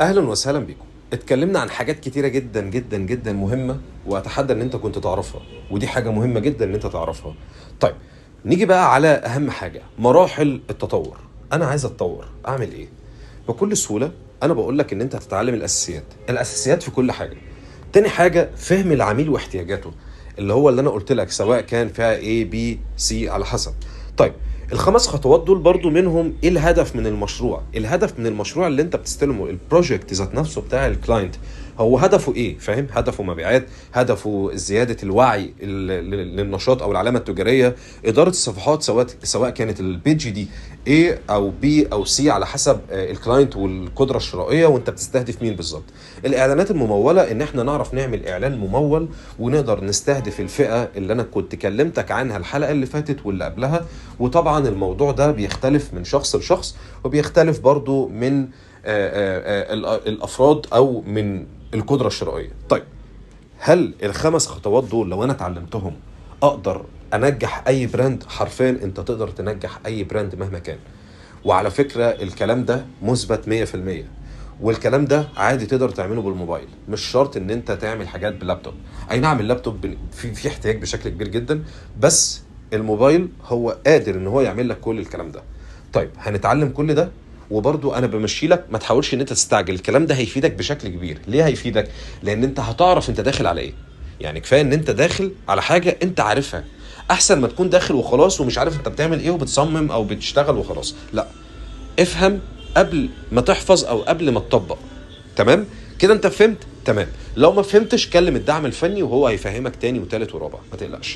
اهلا وسهلا بكم. اتكلمنا عن حاجات كتيره جدا جدا جدا مهمه، واتحدى ان انت كنت تعرفها، ودي حاجه مهمه جدا ان انت تعرفها. طيب، نيجي بقى على اهم حاجه، مراحل التطور. انا عايز اتطور، اعمل ايه؟ بكل سهوله انا بقول لك ان انت هتتعلم الاساسيات في كل حاجه. تاني حاجه، فهم العميل واحتياجاته، اللي هو اللي انا قلت لك، سواء كان فيها A B C على حسب. طيب، الخمس خطوات دول برضو منهم ايه الهدف من المشروع؟ الهدف من المشروع اللي انت بتستلمه، البروجكت ذات نفسه بتاع الكلاينت، هو هدفه ايه؟ فاهم؟ هدفه مبيعات، هدفه زيادة الوعي للنشاط او العلامة التجارية، ادارة الصفحات، سواء كانت البيج دي A او B او C على حسب الكلاينت والقدرة الشرائية، وانت بتستهدف مين بالظبط. الاعلانات الممولة، ان احنا نعرف نعمل اعلان ممول ونقدر نستهدف الفئة اللي انا كنت كلمتك عنها الحلقة اللي فاتت واللي قبلها. وطبعا الموضوع ده بيختلف من شخص لشخص، وبيختلف برضو من الافراد او من القدرة الشرائية. طيب، هل الخمس خطوات دول لو انا اتعلمتهم اقدر انجح اي براند؟ حرفيا انت تقدر تنجح اي براند مهما كان. وعلى فكرة الكلام ده مثبت 100%. والكلام ده عادي تقدر تعمله بالموبايل، مش شرط ان انت تعمل حاجات باللابتوب. اي نعم، اللابتوب في احتياج بشكل كبير جدا، بس الموبايل هو قادر ان هو يعمل لك كل الكلام ده. طيب، هنتعلم كل ده. وبرضو انا بمشي لك، ما تحاولش ان انت تستعجل، الكلام ده هيفيدك بشكل كبير. ليه هيفيدك؟ لان انت هتعرف انت داخل على ايه. يعني كفايه ان انت داخل على حاجه انت عارفها، احسن ما تكون داخل وخلاص ومش عارف انت بتعمل ايه وبتصمم او بتشتغل وخلاص. لا، افهم قبل ما تحفظ او قبل ما تطبق. تمام كده؟ انت فهمت؟ تمام. لو ما فهمتش كلم الدعم الفني وهو هيفهمك تاني وتالت ورابع، ما تقلقش.